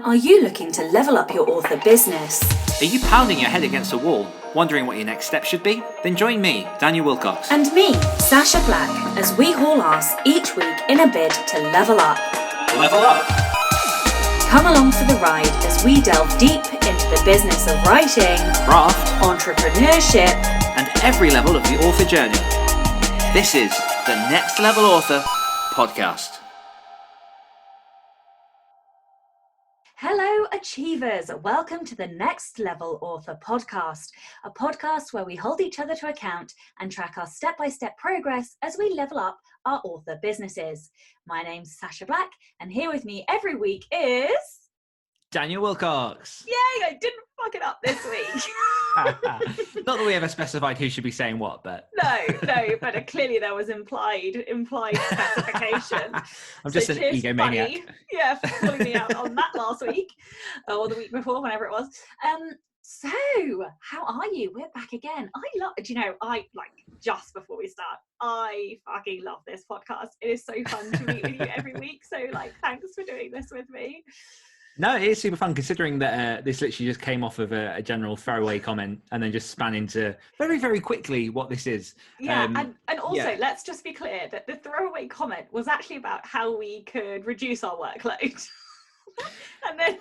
Are you looking to level up your author business? Are you pounding your head against a wall, wondering what your next step should be? Then join me, Daniel Wilcox. And me, Sacha Black, as we haul ass each week in a bid to level up. Level up! Come along for the ride as we delve deep into the business of writing, Craft, entrepreneurship, and every level of the author journey. This is the Next Level Author Podcast. Hello, Achievers. Welcome to the Next Level Author Podcast, a podcast where we hold each other to account and track our step-by-step progress as we level up our author businesses. My name's Sacha Black, and here with me every week is... Daniel Wilcox. Yay, I didn't fuck it up this week. Not that we ever specified who should be saying what, but... No, but clearly there was implied specification. I'm just an egomaniac. Funny. Yeah, for calling me out on that last week, or the week before, whenever it was. So, how are you? We're back again. Just before we start, I fucking love this podcast. It is so fun to meet with you every week. So, thanks for doing this with me. No, it is super fun considering that this literally just came off of a general throwaway comment and then just span into very, very quickly what this is. Yeah, and also let's just be clear that the throwaway comment was actually about how we could reduce our workload. But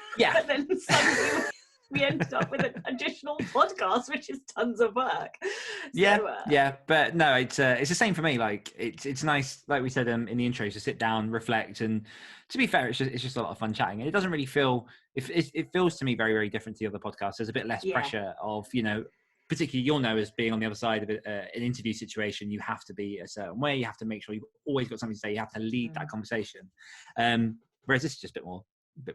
then suddenly we ended up with an additional podcast, which is tons of work. But no, it's the same for me. It's nice, like we said in the intro, to sit down, reflect, and to be fair, it's just a lot of fun chatting. And it doesn't really feel it feels to me very, very different to the other podcasts. There's a bit less pressure of, particularly as being on the other side of an interview situation, you have to be a certain way. You have to make sure you've always got something to say. You have to lead that conversation. Whereas this is just a bit more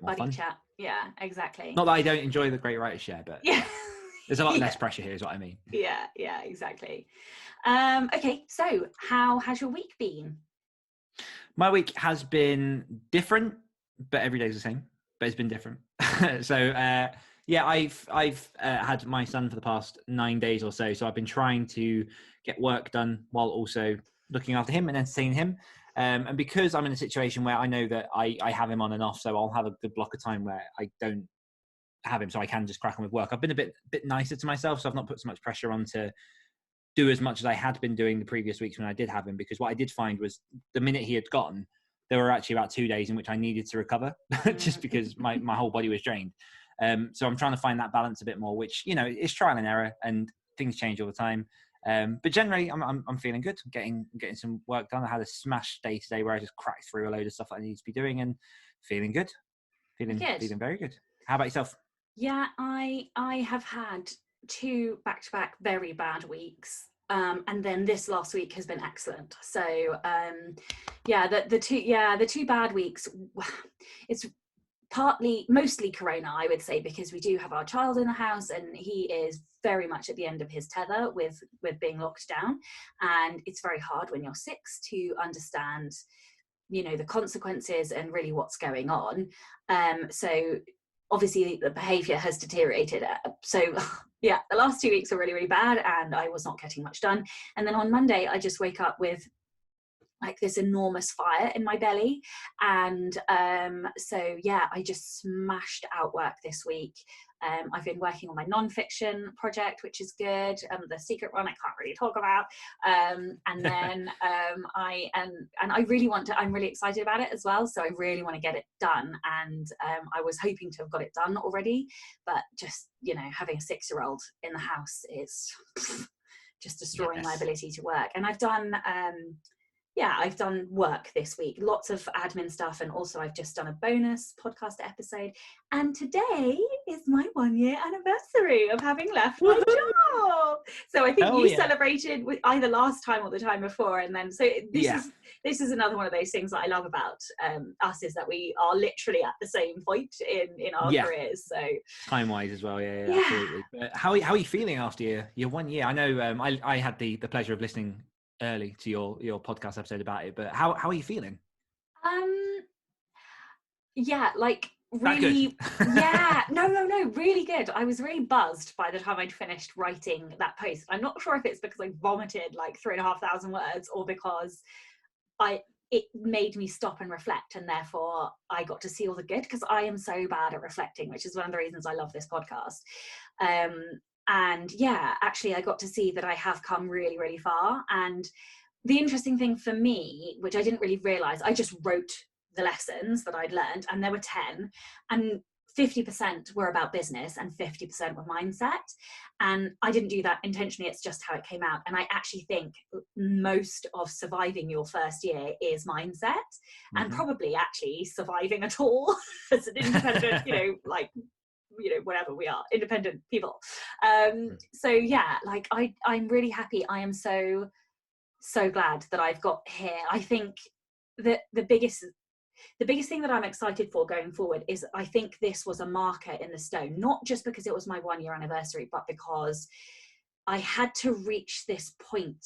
buddy fun. Chat. Yeah, exactly. Not that I don't enjoy the Great Writers Share, but there's a lot less pressure here is what I mean. Yeah, exactly. Okay, so how has your week been? My week has been different, but every day's the same, but it's been different. So I've had my son for the past 9 days or so I've been trying to get work done while also looking after him and entertaining him. And because I'm in a situation where I know that I have him on and off, so I'll have a good block of time where I don't have him, so I can just crack on with work. I've been a bit nicer to myself, so I've not put so much pressure on to do as much as I had been doing the previous weeks when I did have him, because what I did find was the minute he had gone, there were actually about 2 days in which I needed to recover just because my whole body was drained. So I'm trying to find that balance a bit more, which, is trial and error and things change all the time. But generally I'm feeling good. I'm getting some work done. I had a smash day today where I just cracked through a load of stuff that I needed to be doing and feeling good. Feeling very good. How about yourself? Yeah, I have had 2 back-to-back very bad weeks. And then this last week has been excellent. So the two bad weeks, it's mostly corona, I would say, because we do have our child in the house and he is very much at the end of his tether with being locked down, and it's very hard when you're 6 to understand the consequences and really what's going on. So obviously the behavior has deteriorated, so the last 2 weeks were really, really bad and I was not getting much done. And then on Monday I just wake up with this enormous fire in my belly, and I just smashed out work this week. I've been working on my non-fiction project, which is good. The secret one I can't really talk about. And then I'm really excited about it as well. So I really want to get it done. And I was hoping to have got it done already, but just, having a 6-year-old in the house is just destroying my ability to work. And I've done work this week, lots of admin stuff, and also I've just done a bonus podcast episode, and today is my 1-year anniversary of having left my job. So I think you celebrated with either last time or the time before, and then this is another one of those things that I love about us, is that we are literally at the same point in our careers. So time-wise as well, absolutely. But how are you feeling after your 1 year? I know I had the pleasure of listening early to your podcast episode about it, but how are you feeling? Really really good. I was really buzzed by the time I'd finished writing that post. I'm not sure if it's because I vomited 3,500 words or because it made me stop and reflect, and therefore I got to see all the good, because I am so bad at reflecting, which is one of the reasons I love this podcast. And yeah, actually I got to see that I have come really, really far. And the interesting thing for me, which I didn't really realize, I just wrote the lessons that I'd learned, and there were 10, and 50% were about business and 50% were mindset. And I didn't do that intentionally, it's just how it came out. And I actually think most of surviving your first year is mindset, and probably actually surviving at all as an independent, whatever we are, independent people. So yeah, like I'm really happy. I am so glad that I've got here. I think that the biggest thing that I'm excited for going forward is, I think this was a marker in the stone, not just because it was my 1 year anniversary, but because I had to reach this point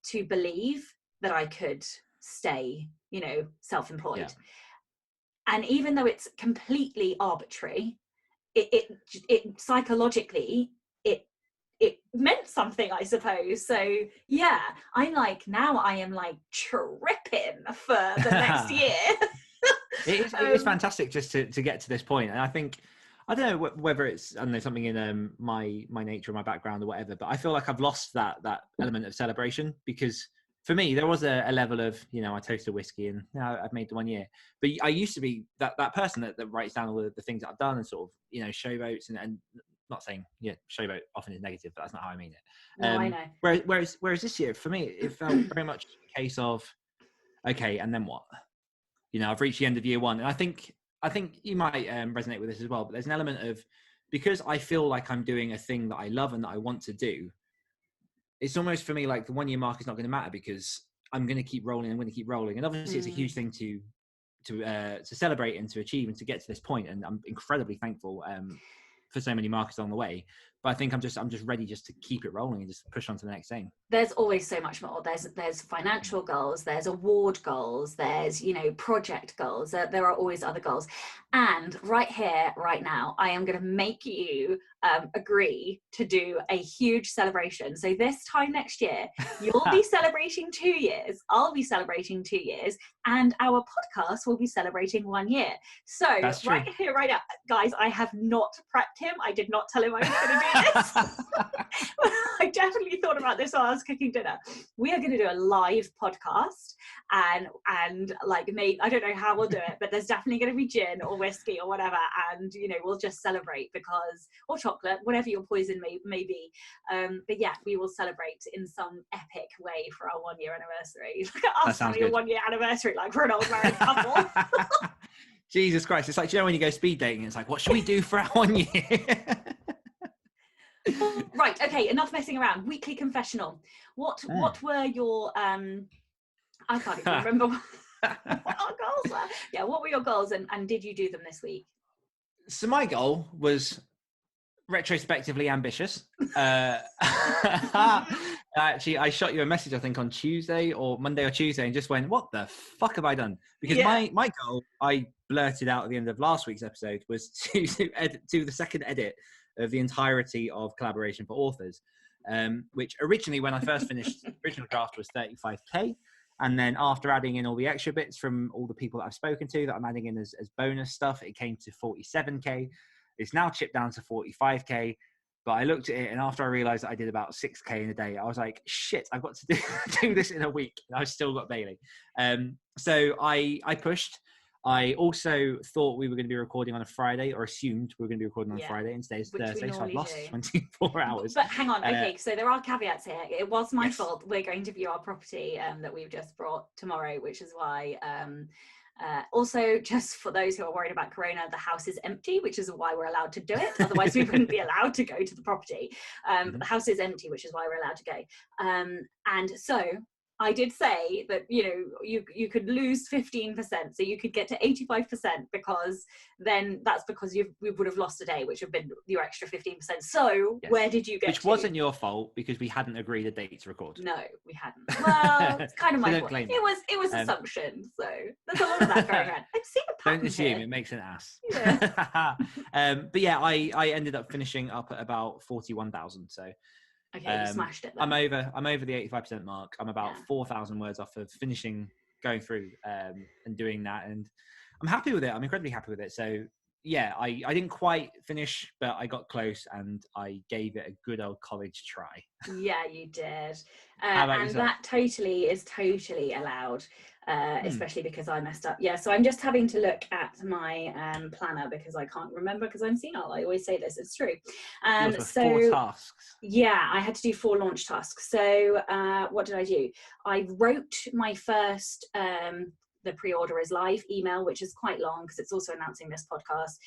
to believe that I could stay, self-employed. Yeah. And even though it's completely arbitrary, it psychologically, it meant something, I suppose. So yeah, I'm like, now I am like tripping for the next year. It is fantastic just to get to this point. And I think, I don't know whether it's, I don't know, something in my nature or my background or whatever, but I feel like I've lost that element of celebration, because for me, there was a level of, I toasted whiskey and now I've made the 1 year. But I used to be that person that writes down all the things that I've done and sort of, showboats and not saying, showboat often is negative, but that's not how I mean it. No, I know. Whereas this year, for me, it felt very much a case of, okay, and then what? I've reached the end of year one. And I think you might resonate with this as well, but there's an element of, because I feel like I'm doing a thing that I love and that I want to do, it's almost for me like the 1 year mark is not going to matter, because I'm going to keep rolling. And obviously it's a huge thing to celebrate and to achieve and to get to this point. And I'm incredibly thankful for so many markers along the way. But I think I'm just ready just to keep it rolling and just push on to the next thing. There's always so much more. There's financial goals, there's award goals, there's, project goals. There are always other goals. And right here, right now, I am going to make you agree to do a huge celebration. So this time next year, you'll be celebrating 2 years, I'll be celebrating 2 years, and our podcast will be celebrating 1 year. So right here, right now, guys, I have not prepped him. I did not tell him I was going to do this. I definitely thought about this while I was cooking dinner. We are going to do a live podcast, and like, maybe, I don't know how we'll do it, but there's definitely going to be gin or whiskey or whatever, and we'll just celebrate, because, or chocolate, whatever your poison may be. But yeah, we will celebrate in some epic way for our 1 year anniversary. Look at us having a 1 year anniversary, like we're an old married couple. Jesus Christ, it's like, when you go speed dating, it's like, what should we do for our 1 year? Right, okay, enough messing around. Weekly confessional. What were your I can't even remember what our goals were. Yeah, what were your goals, and did you do them this week? So my goal was retrospectively ambitious. Actually, I shot you a message, I think, on Tuesday or Monday or Tuesday, and just went, what the fuck have I done? Because my goal, I blurted out at the end of last week's episode, was to do the second edit of the entirety of Collaboration for Authors, which originally, when I first finished, the original draft was 35k. And then after adding in all the extra bits from all the people that I've spoken to that I'm adding in as bonus stuff, it came to 47k. It's now chipped down to 45k. But I looked at it, and after I realized that I did about 6k in a day, I was like, shit, I've got to do this in a week. And I've still got Bailey. So I pushed. I also thought we were going to be recording on a Friday, or assumed we were going to be recording on a Friday, and today's Thursday, so I've lost 24 hours. But hang on, okay, so there are caveats here. It was my fault. We're going to view our property that we've just brought tomorrow, which is why... also, just for those who are worried about Corona, the house is empty, which is why we're allowed to do it. Otherwise, we wouldn't be allowed to go to the property. But the house is empty, which is why we're allowed to go. And so I did say that, you could lose 15%, so you could get to 85%, because then that's because we would have lost a day, which would have been your extra 15%. So where did you get Which wasn't your fault, because we hadn't agreed a date to record. No, we hadn't. Well, it's kind of my fault. It was assumption, so there's a lot of that going on. I'm seeing a pattern. Don't assume here. It makes an ass. Yeah. But yeah, I ended up finishing up at about 41,000, so... Okay, you smashed it then. I'm over the 85% mark. I'm about 4,000 words off of finishing going through and doing that, and I'm happy with it. I'm incredibly happy with it. So yeah, I didn't quite finish, but I got close, and I gave it a good old college try. Yeah, you did. How about And yourself? that totally is totally allowed, especially because I messed up. Yeah, so I'm just having to look at my planner because I can't remember because I'm senile. I always say this, it's true. Yours were So 4 tasks. yeah, I had to do 4 launch tasks. So what did I do? I wrote my first the pre-order is live email, which is quite long because it's also announcing this podcast,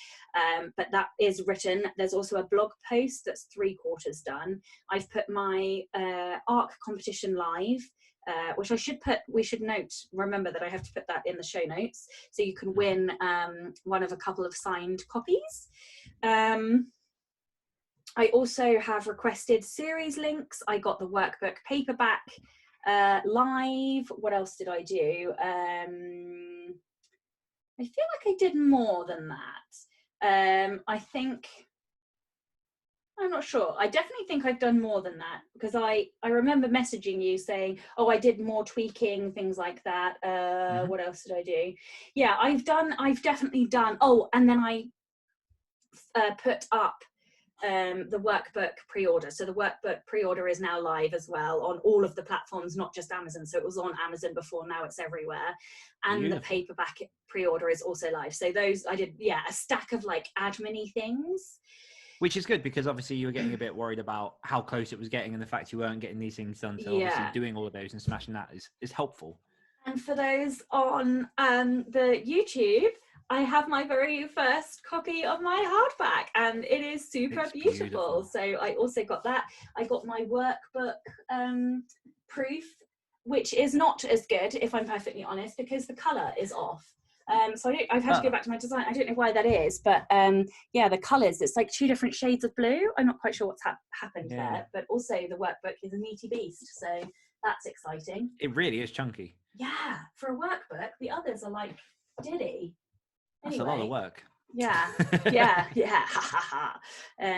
but that is written. There's also a blog post that's 3/4 done. I've put my ARC competition live, which we should remember that I have to put that in the show notes, so you can win one of a couple of signed copies. I also have requested series links. I got the workbook paperback live. What else did I do? I feel like I did more than that. I'm not sure. I definitely think I've done more than that because I remember messaging you saying, oh, I did more tweaking, things like that. What else did I do? Yeah, I've definitely done. Oh, and then I put up the workbook pre-order. So the workbook pre-order is now live as well on all of the platforms, not just Amazon. So it was on Amazon before, now it's everywhere. And Beautiful. The paperback pre-order is also live. So those I did, a stack of like admin-y things. Which is good because obviously you were getting a bit worried about how close it was getting and the fact you weren't getting these things done. So obviously doing all of those and smashing that is helpful. And for those on the YouTube, I have my very first copy of my hardback and it is super beautiful. So I also got that. I got my workbook proof, which is not as good, if I'm perfectly honest, because the colour is off. So I've had to go back to my design. I don't know why that is, but the colours, it's like 2 different shades of blue. I'm not quite sure what's happened there, but also the workbook is a meaty beast. So that's exciting. It really is chunky. Yeah, for a workbook, the others are like dilly. That's a lot of work. Yeah.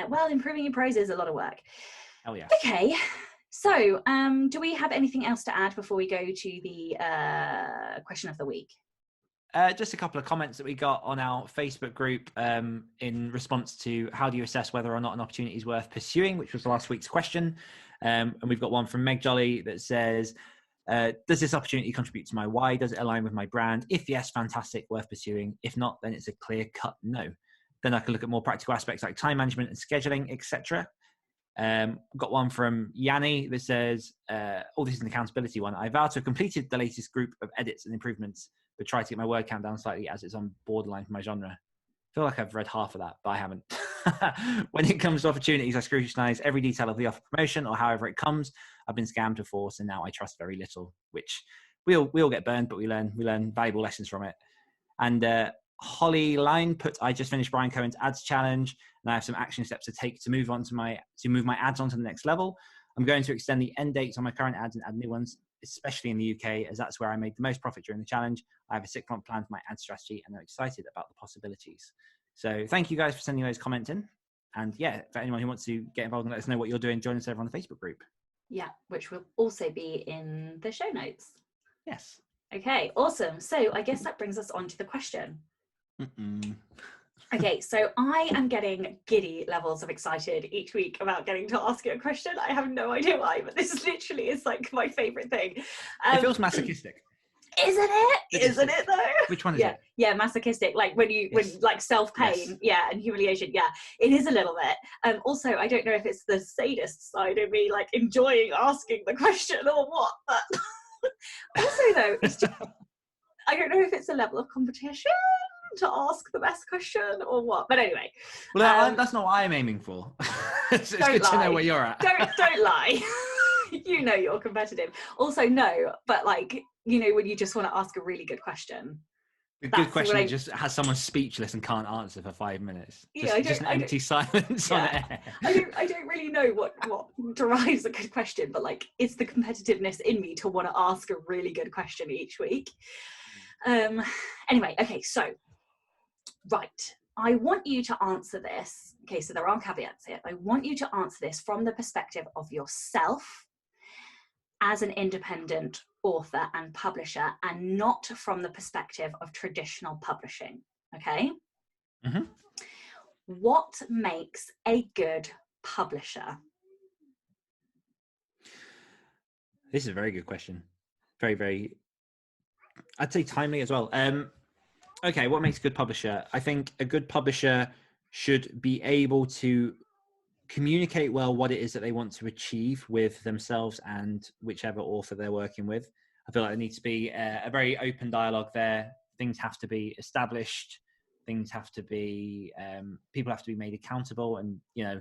Well, improving your prose is a lot of work. Oh yeah. Okay. So, do we have anything else to add before we go to the question of the week? Just a couple of comments that we got on our Facebook group in response to how do you assess whether or not an opportunity is worth pursuing, which was last week's question. And we've got one from Meg Jolly that says, does this opportunity contribute to my why? Does it align with my brand? If yes, fantastic, worth pursuing. If not, then it's a clear cut no. Then I can look at more practical aspects like time management and scheduling, etc. Got one from Yanni that says, this is an accountability one. I vow to have completed the latest group of edits and improvements, but try to get my word count down slightly as it's on borderline for my genre. I feel like I've read half of that, but I haven't. When it comes to opportunities, I scrutinize every detail of the offer promotion or however it comes. I've been scammed before, so now I trust very little, which we all get burned, but we learn valuable lessons from it. And Holly Line put, I just finished Brian Cohen's ads challenge and I have some action steps to take to move my ads onto the next level. I'm going to extend the end dates on my current ads and add new ones, especially in the UK, as that's where I made the most profit during the challenge. I have a 6-month plan for my ad strategy and I'm excited about the possibilities. So thank you guys for sending those comments in. And yeah, for anyone who wants to get involved and let us know what you're doing, join us over on the Facebook group. Yeah, which will also be in the show notes. Yes. Okay, awesome. So I guess that brings us on to the question. Okay, so I am getting giddy levels of excited each week about getting to ask you a question. I have no idea why, but this literally is like my favorite thing. It feels masochistic. Isn't it? Isn't it though? Which one is it? Yeah, masochistic. Like when like self-pain, and humiliation. Yeah, it is a little bit. Also, I don't know if it's the sadist side of me, like enjoying asking the question or what. But also, though, it's just I don't know if it's a level of competition to ask the best question or what. But anyway, well, that's not what I'm aiming for. It's good to know where you're at. Don't lie. You know you're competitive. Also, no, but like, you know, when you just want to ask a really good question. A good question that just has someone speechless and can't answer for 5 minutes. Just an empty silence on air. I don't really know what derives a good question, but like it's the competitiveness in me to want to ask a really good question each week. Anyway, okay, so right. I want you to answer this. Okay, so there are caveats here. I want you to answer this from the perspective of yourself. as an independent author and publisher, and not from the perspective of traditional publishing. Okay. Mm-hmm. What makes a good publisher? This is a very good question. Very, very, I'd say timely as well. Okay, what makes a good publisher? I think a good publisher should be able to communicate well what it is that they want to achieve with themselves and whichever author they're working with. I feel like there needs to be a very open dialogue there. Things have to be established. Things have to be, people have to be made accountable. And, you know,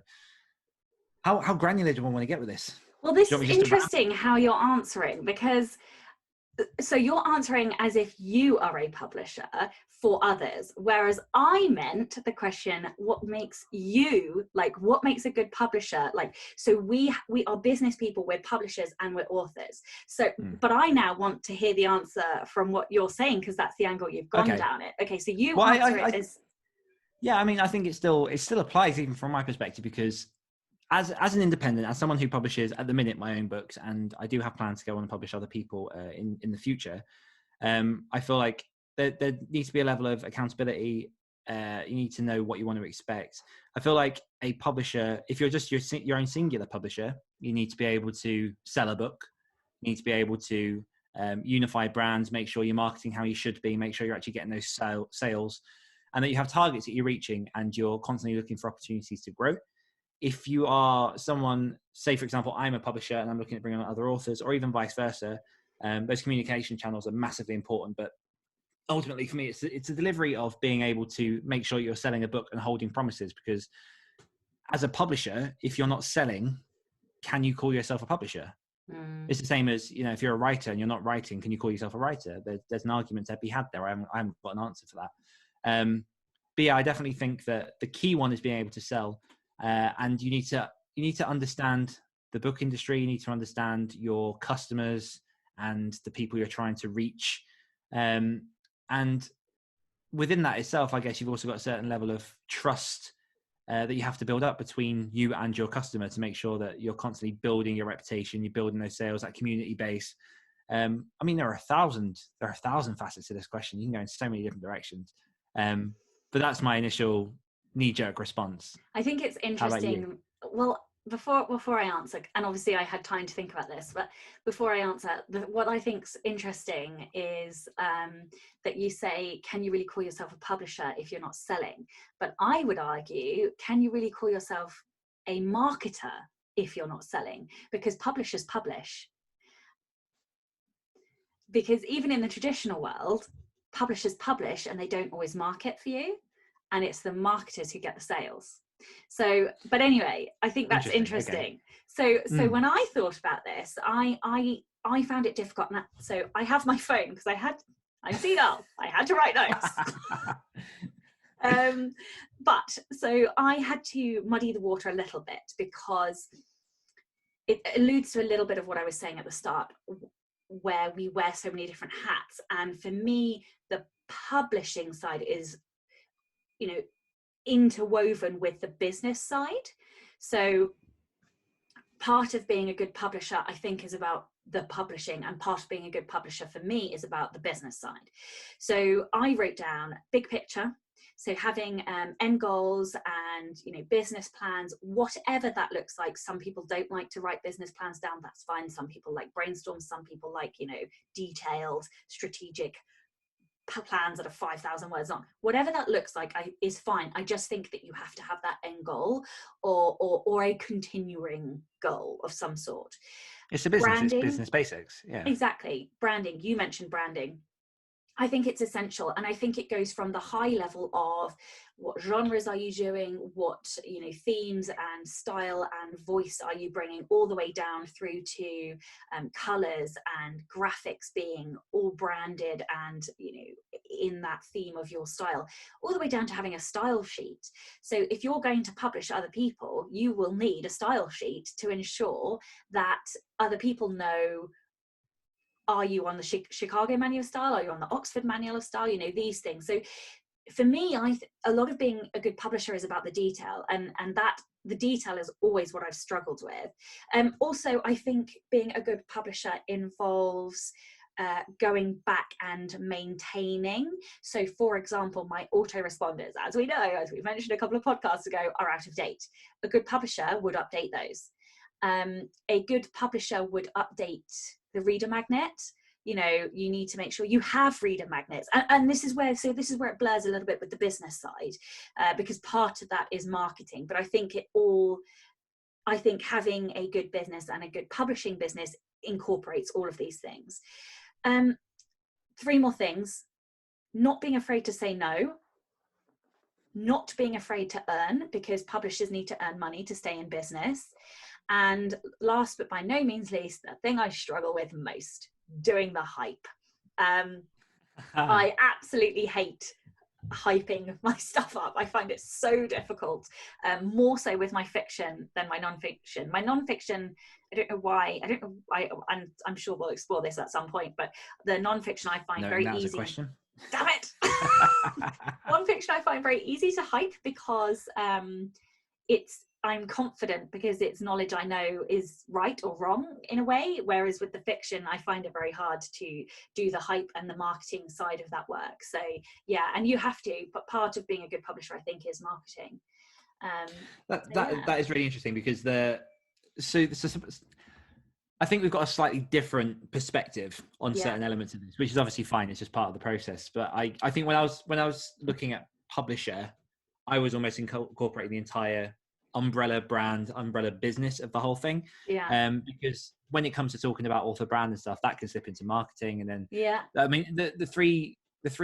how granular do I want to get with this? Well, this is interesting how you're answering, because so you're answering as if you are a publisher for others, whereas I meant the question, what makes you, like, what makes a good publisher? Like, so we are business people, we're publishers and we're authors. So but I now want to hear the answer from what you're saying, because that's the angle you've gone down it. Okay, so you answer it as... Yeah, I mean, I think it still applies even from my perspective, because as an independent, as someone who publishes at the minute my own books, and I do have plans to go on and publish other people in the future, I feel like there needs to be a level of accountability. You need to know what you want to expect. I feel like a publisher, if you're just your own singular publisher, you need to be able to sell a book. You need to be able to unify brands, make sure you're marketing how you should be, make sure you're actually getting those sales, and that you have targets that you're reaching, and you're constantly looking for opportunities to grow. If you are someone, say, for example, I'm a publisher and I'm looking at bringing on other authors, or even vice versa, those communication channels are massively important. But ultimately, for me, it's a delivery of being able to make sure you're selling a book and holding promises. Because as a publisher, if you're not selling, can you call yourself a publisher? It's the same as, you know, if you're a writer and you're not writing, can you call yourself a writer? There's an argument to be had there. I haven't got an answer for that. But yeah, I definitely think that the key one is being able to sell. And you need to understand the book industry. You need to understand your customers and the people you're trying to reach. And within that itself, I guess you've also got a certain level of trust that you have to build up between you and your customer, to make sure that you're constantly building your reputation, you're building those sales, that community base. I mean, there are a thousand facets to this question. You can go in so many different directions. But that's my initial knee-jerk response. I think it's interesting. Well, before I answer, and obviously I had time to think about this, but before I answer, what I think's interesting is that you say, can you really call yourself a publisher if you're not selling? But I would argue, can you really call yourself a marketer if you're not selling? Because publishers publish. Because even in the traditional world, publishers publish and they don't always market for you. And it's the marketers who get the sales. So, but anyway, I think that's interesting. Okay. So when I thought about this, I found it difficult. So I have my phone, because I'm senile. I had to write notes. But so I had to muddy the water a little bit, because it alludes to a little bit of what I was saying at the start, where we wear so many different hats. And for me, the publishing side is, you know, interwoven with the business side. So part of being a good publisher, I think, is about the publishing, and part of being a good publisher for me is about the business side. So I wrote down big picture. So having end goals and, you know, business plans, whatever that looks like. Some people don't like to write business plans down. That's fine. Some people like brainstorm. Some people like, you know, detailed, strategic plans that are 5,000 words long. Whatever that looks like is fine. I just think that you have to have that end goal, or a continuing goal of some sort. It's a business. Branding, it's business basics. Yeah, exactly. Branding. You mentioned branding. I think it's essential, and I think it goes from the high level of what genres are you doing, what, you know, themes and style and voice are you bringing, all the way down through to colors and graphics being all branded and, you know, in that theme of your style, all the way down to having a style sheet. So if you're going to publish other people, you will need a style sheet to ensure that other people know, are you on the Chicago Manual of Style? Are you on the Oxford Manual of Style? You know, these things. So for me, a lot of being a good publisher is about the detail, and that the detail is always what I've struggled with. Also, I think being a good publisher involves going back and maintaining. So for example, my autoresponders, as we know, as we mentioned a couple of podcasts ago, are out of date. A good publisher would update those. A good publisher would update the reader magnet. You know, you need to make sure you have reader magnets, and this is where it blurs a little bit with the business side, because part of that is marketing. But I think having a good business and a good publishing business incorporates all of these things. 3 more things: not being afraid to say no, not being afraid to earn, because publishers need to earn money to stay in business. And last but by no means least, the thing I struggle with most, doing the hype. I absolutely hate hyping my stuff up. I find it so difficult, more so with my fiction than my non-fiction. My non-fiction, I don't know why, I'm sure we'll explore this at some point, but the non-fiction I find very easy. A question. Damn it! Non-fiction I find very easy to hype because I'm confident because it's knowledge I know is right or wrong in a way, whereas with the fiction I find it very hard to do the hype and the marketing side of that work. So yeah, and you have to, but part of being a good publisher I think is marketing. That is really interesting, because I think we've got a slightly different perspective on certain elements of this, which is obviously fine. It's just part of the process. But I think when I was looking at publisher, I was almost incorporating the entire umbrella brand, umbrella business of the whole thing. Because when it comes to talking about author brand and stuff, that can slip into marketing. And then, I mean, the three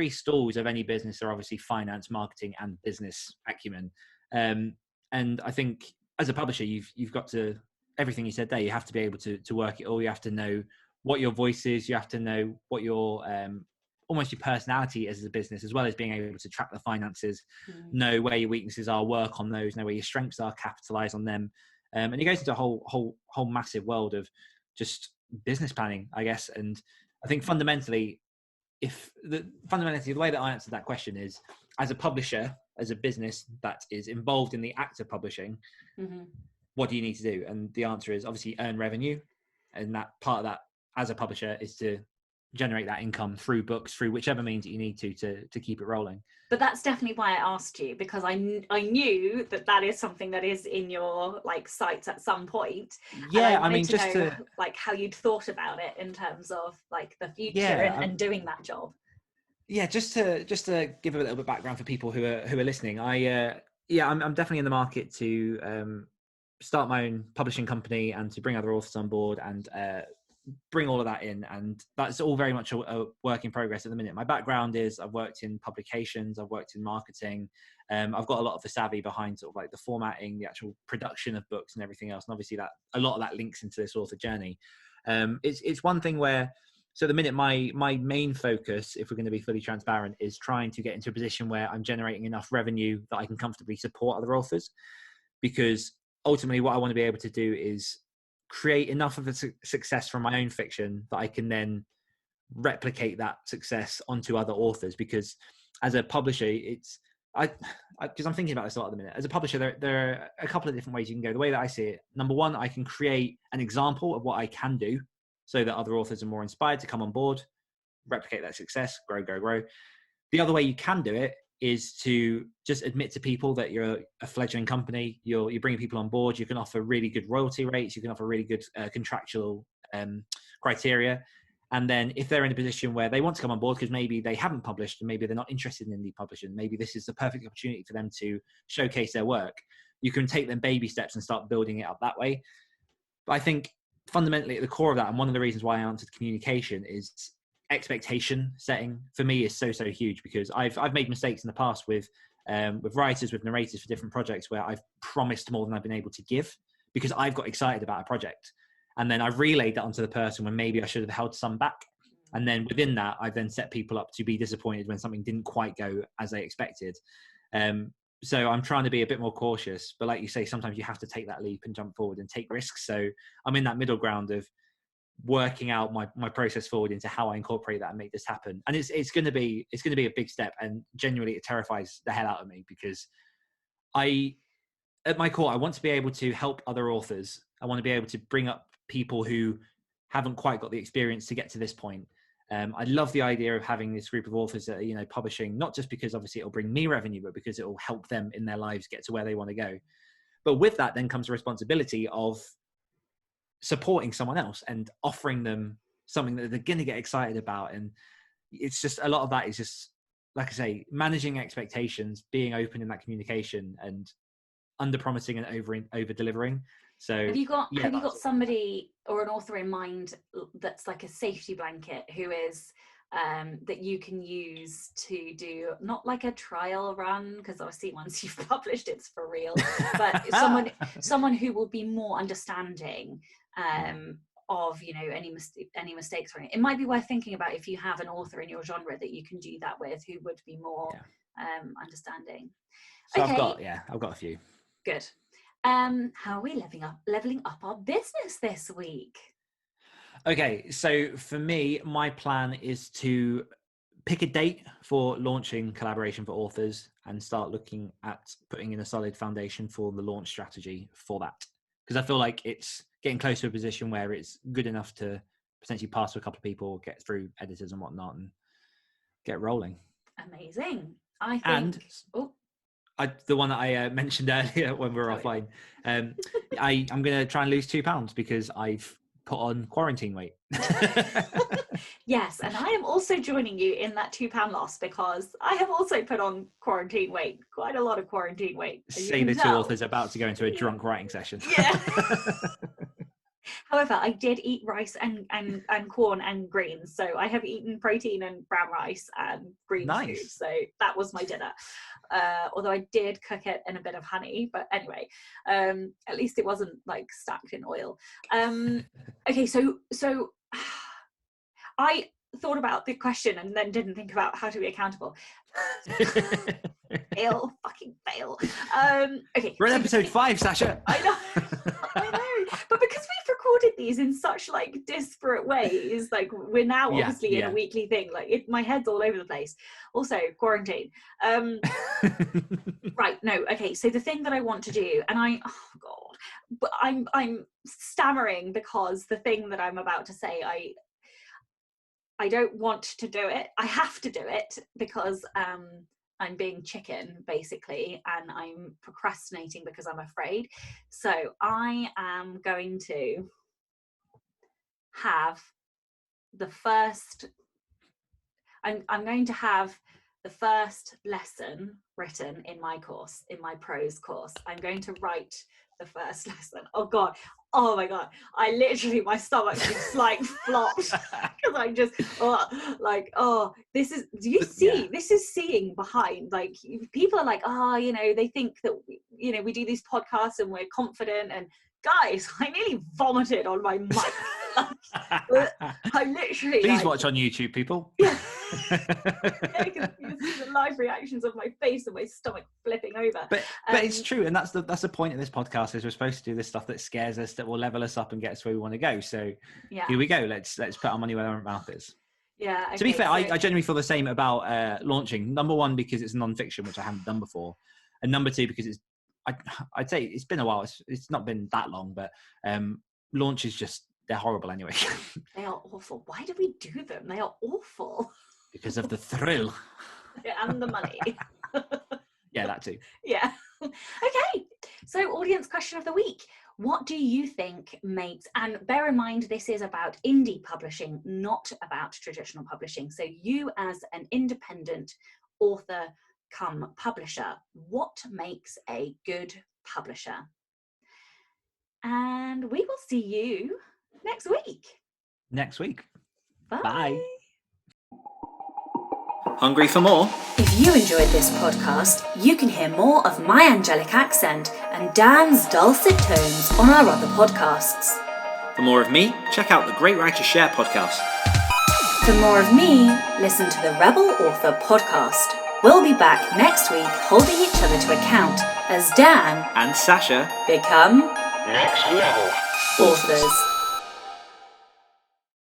stalls of any business are obviously finance, marketing, and business acumen. And I think as a publisher, you've got to, everything you said there, you have to be able to work it all. You have to know what your voice is. You have to know what your almost your personality is as a business, as well as being able to track the finances, know where your weaknesses are, work on those, know where your strengths are, capitalize on them. And it goes into a whole massive world of just business planning, I guess. And I think fundamentally, the way that I answered that question is, as a publisher, as a business that is involved in the act of publishing, what do you need to do? And the answer is obviously earn revenue. And that part of that as a publisher is to generate that income through books, through whichever means that you need to keep it rolling. But that's definitely why I asked you, because I knew that is something that is in your like sights at some point. Yeah, I mean, just know, like how you'd thought about it in terms of like the future and doing that job. Yeah, just to give a little bit of background for people who are listening. I'm definitely in the market to start my own publishing company and to bring other authors on board and bring all of that in, and that's all very much a work in progress at the minute. My background is I've worked in publications, I've worked in marketing, I've got a lot of the savvy behind sort of like the formatting, the actual production of books and everything else, and obviously that a lot of that links into this author journey. It's one thing where, so at the minute my main focus, if we're going to be fully transparent, is trying to get into a position where I'm generating enough revenue that I can comfortably support other authors, because ultimately what I want to be able to do is create enough of a success from my own fiction that I can then replicate that success onto other authors. Because as a publisher, because I'm thinking about this a lot at the minute. As a publisher, there are a couple of different ways you can go. The way that I see it, number one, I can create an example of what I can do so that other authors are more inspired to come on board, replicate that success, grow. The other way you can do it is to just admit to people that you're a fledgling company, you're bringing people on board, you can offer really good royalty rates, you can offer really good contractual criteria. And then if they're in a position where they want to come on board because maybe they haven't published and maybe they're not interested in indie publishing, maybe this is the perfect opportunity for them to showcase their work, you can take them baby steps and start building it up that way. But I think fundamentally at the core of that, and one of the reasons why I answered communication, is expectation setting for me is so huge, because I've made mistakes in the past with writers, with narrators for different projects, where I've promised more than I've been able to give because I've got excited about a project, and then I've relayed that onto the person when maybe I should have held some back, and then within that I've then set people up to be disappointed when something didn't quite go as they expected. So I'm trying to be a bit more cautious, but like you say, sometimes you have to take that leap and jump forward and take risks. So I'm in that middle ground of working out my process forward into how I incorporate that and make this happen. And it's going to be a big step, and genuinely it terrifies the hell out of me, because I at my core, I want to be able to help other authors. I want to be able to bring up people who haven't quite got the experience to get to this point. I love the idea of having this group of authors that are, publishing, not just because obviously it'll bring me revenue, but because it will help them in their lives get to where they want to go. But with that then comes the responsibility of supporting someone else and offering them something that they're going to get excited about. And it's just, a lot of that is just, like I say, managing expectations, being open in that communication, and under promising and over delivering. So have you got somebody or an author in mind that's like a safety blanket, who is that you can use to do, not like a trial run, because obviously once you've published it's for real, but someone who will be more understanding of any mistakes or anything? It might be worth thinking about if you have an author in your genre that you can do that with, who would be more understanding. So okay. I've got a few. Good. How are we leveling up our business this week? Okay, so for me, my plan is to pick a date for launching Collaboration for Authors and start looking at putting in a solid foundation for the launch strategy for that. Because I feel like it's getting close to a position where it's good enough to potentially pass to a couple of people, get through editors and whatnot, and get rolling. Amazing. I think... the one that I mentioned earlier when we were offline, I'm going to try and lose 2 pounds because I've put on quarantine weight. Yes, and I am also joining you in that £2 loss, because I have also put on quarantine weight, quite a lot of quarantine weight. Say the two authors about to go into a drunk writing session. Yeah. However, I did eat rice and corn and greens, so I have eaten protein and brown rice and green food. So that was my dinner. Although I did cook it in a bit of honey, but anyway, at least it wasn't like stacked in oil. Okay, so I thought about the question and then didn't think about how to be accountable. Fucking fail. Okay, we're on episode 5, Sacha. I know, but because we've recorded these in such like disparate ways, like we're now obviously in a weekly thing, like my head's all over the place. Also quarantine. Right, no, okay, so the thing that I want to do, and but I'm stammering because the thing that I'm about to say, I don't want to do it. I have to do it because I'm being chicken, basically, and I'm procrastinating because I'm afraid. So I am going to have the first... I'm going to have the first lesson written in my course, in my prose course. I'm going to write the first lesson. Oh my god, I literally, my stomach just like flopped because I just this is, do you see, this is seeing behind, like people are like, they think that we do these podcasts and we're confident, and guys, I nearly vomited on my mic. I literally... Please watch on YouTube, people. Yeah. You can see the live reactions of my face and my stomach flipping over. But it's true, and that's the point of this podcast, is we're supposed to do this stuff that scares us, that will level us up and get us where we want to go. So here we go. Let's put our money where our mouth is. Yeah. Okay, to be fair, I genuinely feel the same about launching. Number one, because it's non-fiction, which I haven't done before, and number two, because I'd say it's been a while. It's not been that long, but launch is just... they're horrible anyway. They are awful. Why do we do them? They are awful. Because of the thrill. And the money. Yeah, that too. Yeah. Okay. So audience question of the week. What do you think makes... and bear in mind, this is about indie publishing, not about traditional publishing. So you as an independent author come publisher, what makes a good publisher? And we will see you next week. Bye. Hungry for more? If you enjoyed this podcast, you can hear more of my angelic accent and Dan's dulcet tones on our other podcasts. For more of me, check out the Great Writers Share podcast. For more of me, listen to the Rebel Author podcast. We'll be back next week holding each other to account as Dan and Sacha become next level authors.